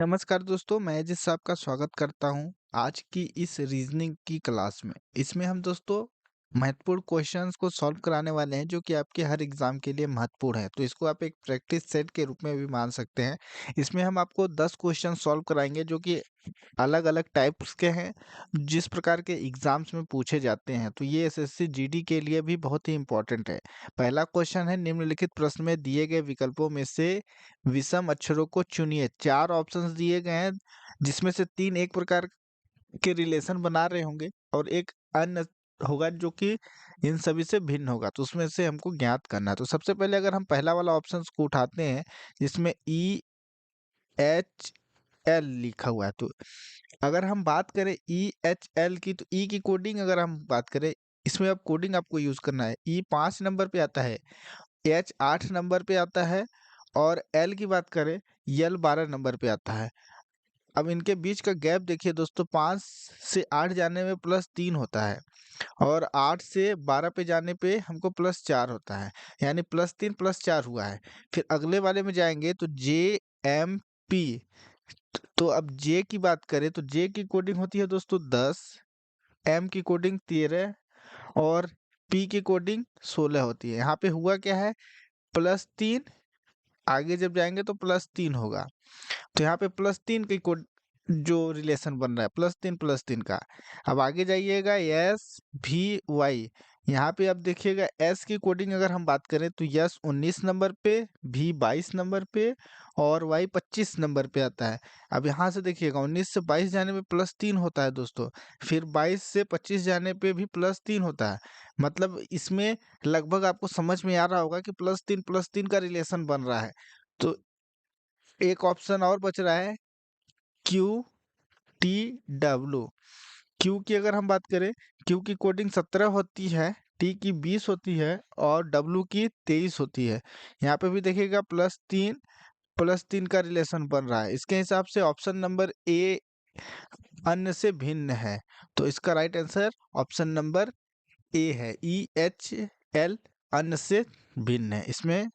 नमस्कार दोस्तों, मैं जिस आपका स्वागत करता हूं आज की इस रीजनिंग की क्लास में। इसमें हम दोस्तों महत्वपूर्ण क्वेश्चंस को सॉल्व कराने वाले हैं जो कि आपके हर एग्जाम के लिए महत्वपूर्ण है। तो इसको आप एक प्रैक्टिस सेट के रूप में भी मान सकते हैं। इसमें हम आपको 10 क्वेश्चन सॉल्व कराएंगे जो कि अलग-अलग टाइप्स के हैं, जिस प्रकार के एग्जाम्स में पूछे जाते हैं। तो ये एसएससी जीडी के लिए भी बहुत ही इंपॉर्टेंट है। पहला क्वेश्चन है, निम्नलिखित प्रश्न में दिए गए विकल्पों में से विषम अक्षरों को चुनिए। 4 ऑप्शंस दिए गए हैं, जिसमें से 3 एक प्रकार के रिलेशन बना रहे होंगे और एक अन्य होगा जो कि इन सभी से भिन्न होगा। तो उसमें से हमको ज्ञात करना है। तो सबसे पहले अगर हम पहला वाला ऑप्शंस को उठाते हैं, जिसमें EHL लिखा हुआ है, तो अगर हम बात करें EHL की, तो ई की कोडिंग अगर हम बात करें, इसमें अब कोडिंग आपको यूज करना है। ई 5 नंबर पे आता है, एच 8 नंबर पे आता है और एल की बात करें, यल 12 नंबर पे आता है। अब इनके बीच का गैप देखिए दोस्तों, 5 से 8 जाने में +3 होता है और 8 से 12 पे जाने पे हमको +4 होता है, यानी +3 +4 हुआ है। फिर अगले वाले में जाएंगे तो JMP। तो अब जे की बात करें तो जे की कोडिंग होती है दोस्तों 10, एम की कोडिंग 13 और पी की कोडिंग 16 होती है। यहाँ पे हुआ क्या है, +3, आगे जब जाएंगे तो +3 होगा। तो यहाँ पे +3 की कोड जो रिलेशन बन रहा है, +3 का। अब आगे जाइएगा, SVY। यहाँ पे अब देखिएगा, एस की कोडिंग अगर हम बात करें तो यस 19 नंबर पे, भी 22 नंबर पे और वाई 25 नंबर पे आता है। अब यहाँ से देखिएगा, 19 से 22 जाने में +3 होता है दोस्तों, फिर 22 से 25 जाने पे भी +3 होता है। मतलब इसमें लगभग आपको समझ में आ रहा होगा कि +3 का रिलेशन बन रहा है। तो एक ऑप्शन और बच रहा है, QTW। क्यू की अगर हम बात करें, क्यू की कोडिंग 17 होती है, टी की 20 होती है और डब्लू की 23 होती है। यहाँ पे भी देखिएगा +3 का रिलेशन बन रहा है। इसके हिसाब से ऑप्शन नंबर ए अन्य से भिन्न है। तो इसका right answer option number A है, EHL अन्य से भिन्न है। इसमें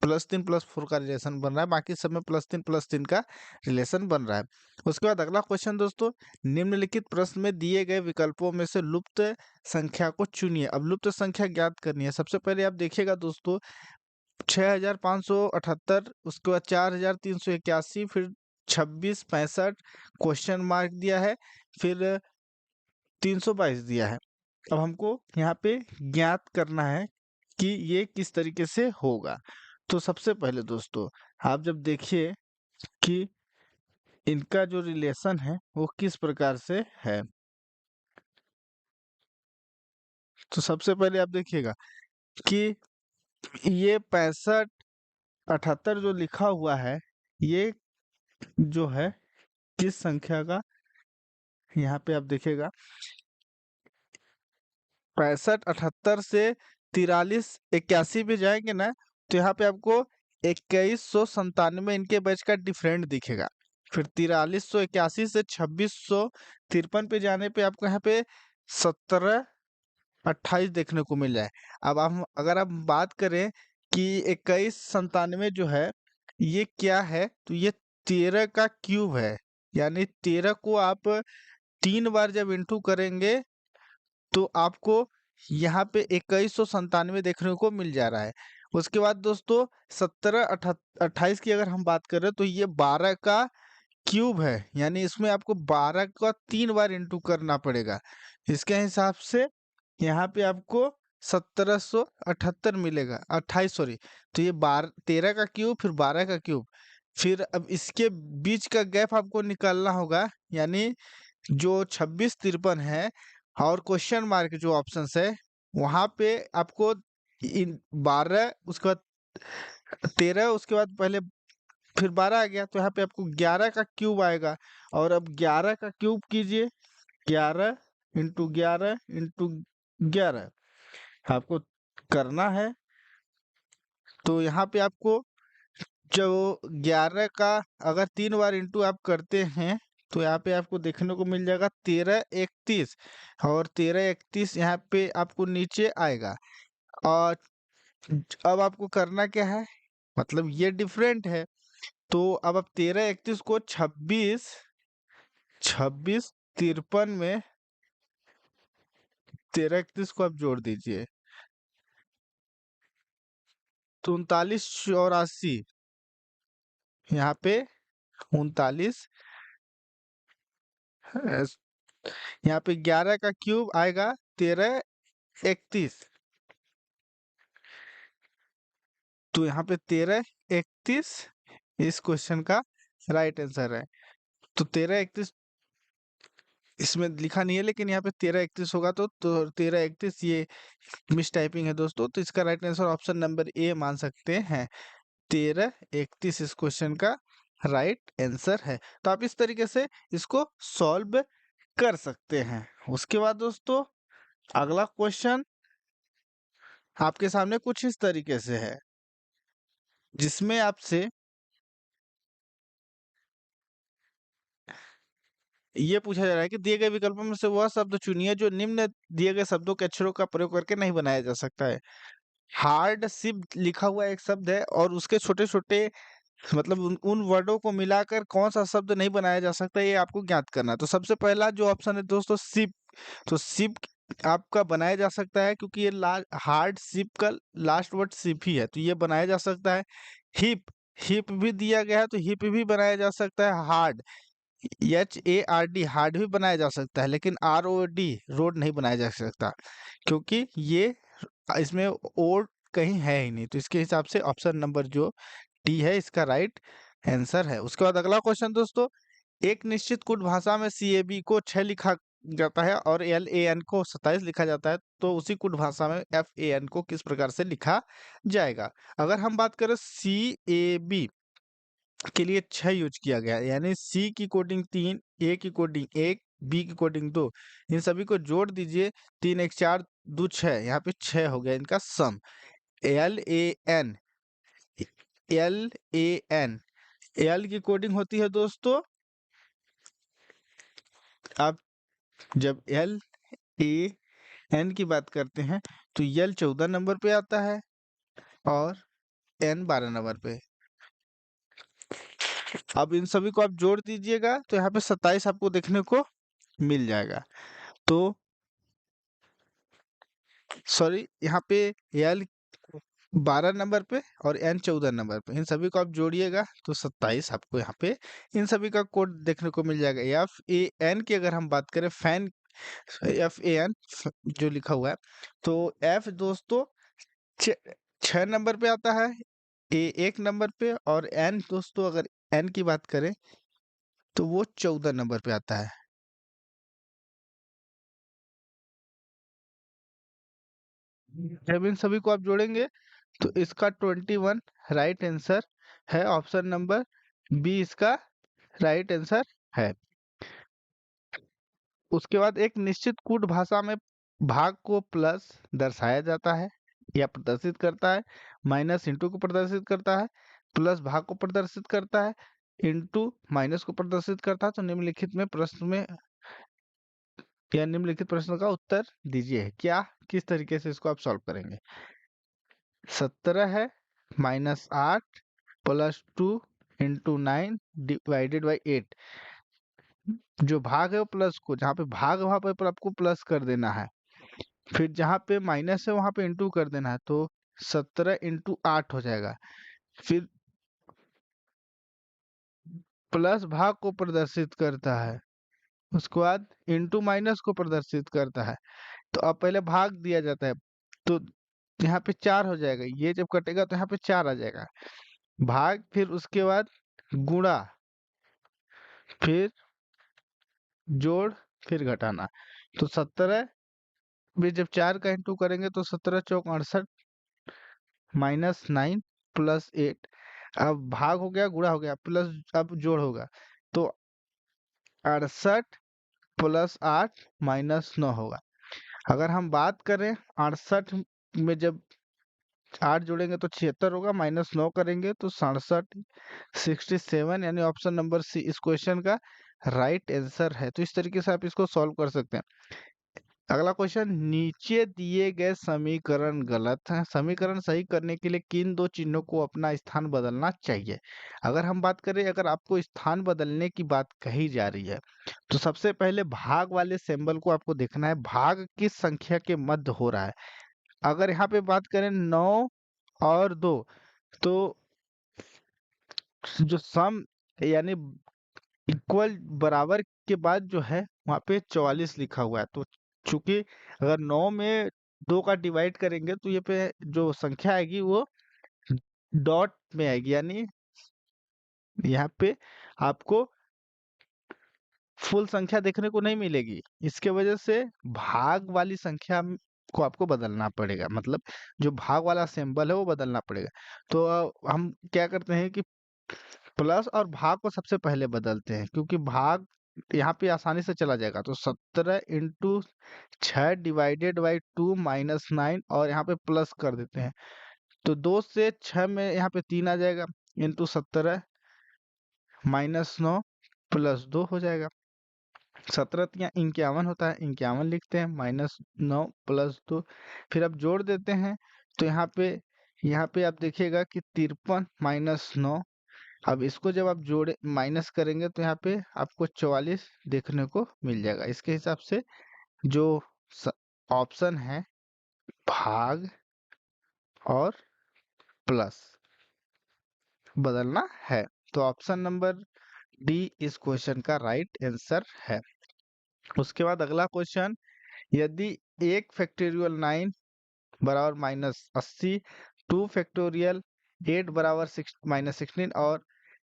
+3 +4 का रिलेशन बन रहा है, बाकी सब में +3 का रिलेशन बन रहा है। उसके बाद अगला क्वेश्चन दोस्तों, निम्नलिखित प्रश्न में दिए गए विकल्पों में से लुप्त संख्या को चुनिए। अब लुप्त संख्या ज्ञात करनी है। सबसे पहले आप देखिएगा दोस्तों, 6578, उसके बाद 4381, फिर 2665 क्वेश्चन मार्क दिया है, फिर 322 दिया है। अब हमको यहाँ पे ज्ञात करना है कि ये किस तरीके से होगा। तो सबसे पहले दोस्तों, आप जब देखिए कि इनका जो रिलेशन है वो किस प्रकार से है, तो सबसे पहले आप देखिएगा कि ये 6578 जो लिखा हुआ है, ये जो है किस संख्या का, यहाँ पे आप देखिएगा 6578 से 4381 पे जाएंगे ना, तो यहाँ पे आपको 2197 इनके बैच का डिफरेंट दिखेगा। फिर 4381 से 2653 पे जाने पे आपको यहाँ पे 1728 देखने को मिल जाए। अब हम अगर आप बात करें कि 2197 जो है ये क्या है, तो ये 13 का क्यूब है। यानी 13 को आप 3 बार जब इंटू करेंगे तो आपको यहाँ पे 2197 देखने को मिल जा रहा है। उसके बाद दोस्तों 28 की अगर हम बात करें तो ये 12 का क्यूब है, यानी इसमें आपको 12 का 3 बार इंटू करना पड़ेगा। इसके हिसाब से यहाँ पे आपको 1778 मिलेगा, 28 सॉरी। तो ये 13 का क्यूब, फिर 12 का क्यूब, फिर अब इसके बीच का गैप आपको निकालना होगा, यानी जो 2653 है और क्वेश्चन मार्क जो ऑप्शंस है, वहां पे आपको इन 12, उसके बाद 13, उसके बाद पहले फिर 12 आ गया, तो यहाँ पे आपको 11 का क्यूब आएगा। और अब 11 का क्यूब कीजिए, 11 इंटू 11 इंटू 11 आपको करना है। तो यहाँ पे आपको जो 11 का अगर 3 बार इंटू आप करते हैं, तो यहाँ पे आपको देखने को मिल जाएगा 1331, और 1331 यहाँ पे आपको नीचे आएगा। और अब आपको करना क्या है, मतलब ये डिफरेंट है, तो अब आप 13 31 को 26 53 में 13 31 को आप जोड़ दीजिए, तो 39 84, यहाँ पे 39, यहाँ पे 11 का क्यूब आएगा 13 31, तो यहाँ पे 13 31 इस क्वेश्चन का राइट आंसर है। तो 13 31 इसमें लिखा नहीं है, लेकिन यहाँ पे 13 31 होगा, तो 13 31 ये मिस टाइपिंग है दोस्तों। तो इसका right answer option number A मान सकते हैं। 13 31 इस क्वेश्चन का राइट आंसर है। तो आप इस तरीके से इसको सॉल्व कर सकते हैं। उसके बाद दोस्तों अगला क्वेश्चन आपके सामने कुछ इस तरीके से है, जिसमें आपसे ये पूछा जा रहा है कि दिए गए विकल्पों में से वह शब्द चुनिए जो निम्न दिए गए शब्दों के अक्षरों का प्रयोग करके नहीं बनाया जा सकता है। हार्डशिप लिखा हुआ एक शब्द है और उसके छोटे-छोटे मतलब उन वर्डों को मिलाकर कौन-सा शब्द नहीं बनाया जा सकता, ये आपको ज्ञात करना है। तो सबसे पहला जो ऑप्शन है दोस्तों शिप, तो शिप आपका बनाया जा सकता है, क्योंकि ये ला हार्डशिप का लास्ट वर्ड शिप ही है, तो ये बनाया जा सकता है। हिप, हिप भी दिया गया है, तो हिप भी बनाया जा सकता है। हार्ड, HARD हार्ड भी बनाया जा सकता है, लेकिन ROD रोड नहीं बनाया जा सकता, क्योंकि ये इसमें ओ कहीं है ही नहीं। तो इसके हिसाब से ऑप्शन नंबर जो डी है इसका राइट आंसर है। उसके बाद अगला क्वेश्चन दोस्तों, एक निश्चित कूट भाषा में CAB को 6 लिखा जाता है और LAN को 27 लिखा जाता है, तो उसी कूट भाषा में FAN को किस प्रकार से लिखा जाएगा। अगर हम बात करें CAB के लिए 6 यूज किया गया है, यानी सी की कोडिंग 3, ए की कोडिंग 1, बी की कोडिंग 2, इन सभी को जोड़ दीजिए, 3 1 4 2 6, यहाँ पे 6 हो गया इनका सम। LAN, LAN, एल की कोडिंग होती है दोस्तों, आप जब LAN की बात करते हैं तो यल 14 नंबर पे आता है और एन 12 नंबर पे। अब इन सभी को आप जोड़ दीजिएगा तो यहाँ पे 27 आपको देखने को मिल जाएगा। तो सॉरी, यहाँ पे एल 12 नंबर पे और एन 14 नंबर पे, इन सभी को आप जोड़िएगा तो 27 आपको यहाँ पे इन सभी का कोड देखने को मिल जाएगा। FAN की अगर हम बात करें, फैन, FAN जो लिखा हुआ है, तो एफ दोस्तों 6 नंबर पे आता है, ए 1 नंबर पे, और एन दोस्तों अगर एन की बात करें तो वो 14 नंबर पे आता है। जब इन सभी को आप जोड़ेंगे तो इसका 21 राइट आंसर है। ऑप्शन नंबर बी इसका राइट आंसर है। उसके बाद एक निश्चित कूट भाषा में भाग को प्लस दर्शाया जाता है या प्रदर्शित करता है, माइनस इंटू को प्रदर्शित करता है, प्लस भाग को प्रदर्शित करता है, इंटू माइनस को प्रदर्शित करता है। तो निम्नलिखित में प्रश्न में या निम्नलिखित प्रश्न का उत्तर दीजिए, क्या किस तरीके से इसको आप सॉल्व करेंगे। 17 है, -8 +2 इंटू 9 डिवाइडेड बाई 8। जो भाग है वो प्लस को, जहाँ पे भाग वहां पर आपको प्लस कर देना है, फिर जहाँ पे माइनस है वहां पे इंटू कर देना है, तो 17 इंटू 8 हो जाएगा। फिर प्लस भाग को प्रदर्शित करता है, उसके बाद इंटू माइनस को प्रदर्शित करता है। तो अब पहले भाग दिया जाता है, तो यहाँ पे 4 हो जाएगा, ये जब कटेगा तो यहाँ पे 4 आ जाएगा। भाग, फिर उसके बाद गुणा, फिर जोड़, फिर घटाना। तो 17 में जब 4 का इंटू करेंगे तो 17 चौक 68 -9 +8। अब भाग हो गया, गुणा हो गया, प्लस अब जोड़ होगा, तो 68 +8 -9 होगा। अगर हम बात करें 68 में जब 8 जोड़ेंगे तो 76 होगा, -9 करेंगे तो 67 67, यानी ऑप्शन नंबर सी इस क्वेश्चन का राइट आंसर है। तो इस तरीके से आप इसको सॉल्व कर सकते हैं। अगला क्वेश्चन, नीचे दिए गए समीकरण गलत हैं, समीकरण सही करने के लिए किन दो चिन्हों को अपना स्थान बदलना चाहिए। अगर हम बात करें, अगर आपको स्थान बदलने की बात कही जा रही है, तो सबसे पहले भाग वाले सिंबल को आपको देखना है, भाग किस संख्या के मध्य हो रहा है। अगर यहाँ पे बात करें 9 और 2, तो जो सम यानी इक्वल बराबर के बाद जो है वहाँ पे 44 लिखा हुआ है, तो चूंकि अगर 9 में 2 का डिवाइड करेंगे तो ये पे जो संख्या आएगी वो डॉट में आएगी, यानी यहाँ पे आपको फुल संख्या देखने को नहीं मिलेगी। इसके वजह से भाग वाली संख्या को आपको बदलना पड़ेगा, मतलब जो भाग वाला सिंबल है वो बदलना पड़ेगा। तो हम क्या करते हैं कि प्लस और भाग को सबसे पहले बदलते हैं, क्योंकि भाग यहाँ पे आसानी से चला जाएगा। तो 17 इंटू 6 डिवाइडेड बाई 2 माइनस 9, और यहाँ पे प्लस कर देते हैं, तो 2 से 6 में यहाँ पे 3 आ जाएगा, इंटू 17 माइनस 9 प्लस 2 हो जाएगा। 17 या 51 होता है, 51 लिखते हैं, माइनस 9 प्लस 2, फिर अब जोड़ देते हैं। तो यहाँ पे आप देखिएगा कि 53 माइनस 9, अब इसको जब आप जोड़े माइनस करेंगे तो यहाँ पे आपको 44 देखने को मिल जाएगा। इसके हिसाब से जो ऑप्शन है भाग और प्लस बदलना है, तो ऑप्शन नंबर डी इस क्वेश्चन का राइट आंसर है। उसके बाद अगला क्वेश्चन, यदि 1 फैक्टोरियल 9 बराबर माइनस 80, 2 फैक्टोरियल 8 बराबर माइनस 16 और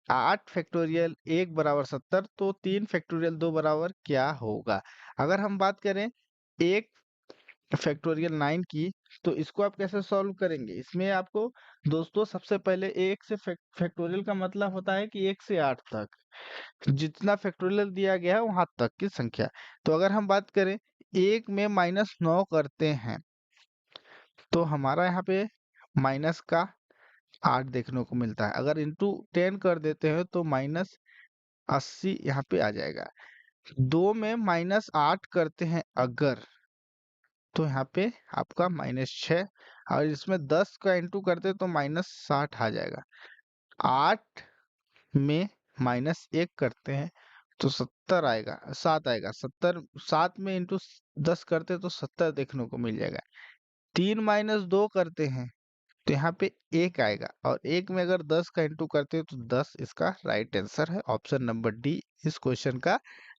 8 फैक्टोरियल 1 बराबर 70, तो 3 फैक्टोरियल 2 बराबर क्या होगा। अगर हम बात करें 1 फैक्टोरियल 9 की, तो इसको आप कैसे सॉल्व करेंगे। इसमें आपको दोस्तों सबसे पहले 1 से फैक्टोरियल का मतलब होता है कि 1 से 8 तक जितना फैक्टोरियल दिया गया है वहां तक की संख्या। तो अगर हम बात करें 1 में माइनस 9 करते हैं, तो हमारा यहाँ पे माइनस का 8 देखने को मिलता है। अगर इंटू 10 कर देते हैं तो माइनस 80 यहाँ पे आ जाएगा। 2 में माइनस 8 करते हैं अगर, तो यहाँ पे आपका माइनस 6, और इसमें 10 का इंटू करते तो माइनस 60 आ जाएगा। 8 में माइनस 1 करते हैं तो 70 आएगा, 7 आएगा, 70 7 में इंटू 10 करते तो 70 देखने को मिल जाएगा। 3 माइनस 2 करते हैं तो यहाँ पे 1 आएगा, और 1 में अगर 10 का इंटू करते हैं तो 10 इसका राइट आंसर है। ऑप्शन नंबर डी इस क्वेश्चन का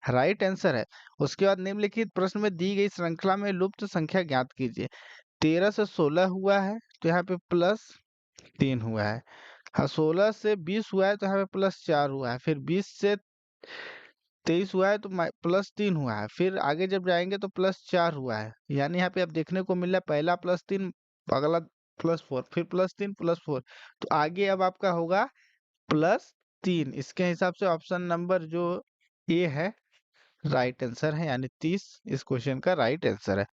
राइट आंसर है। उसके बाद निम्नलिखित प्रश्न में दी गई श्रृंखला में लुप्त संख्या ज्ञात कीजिए। 13 से 16 हुआ है तो यहाँ पे प्लस 3 हुआ है। हाँ, 16 से 20 हुआ है तो यहाँ पे प्लस 4 हुआ है, फिर 20 से 23 हुआ है तो प्लस 3 हुआ है, फिर आगे जब जाएंगे तो प्लस 4 हुआ है। यानी यहाँ पे आप देखने को मिल रहा है पहला प्लस 3, अगला प्लस 4, फिर प्लस 3 प्लस 4, तो आगे अब आपका होगा प्लस 3। इसके हिसाब से ऑप्शन नंबर जो ए है राइट आंसर है, यानी 30 इस क्वेश्चन का राइट आंसर है।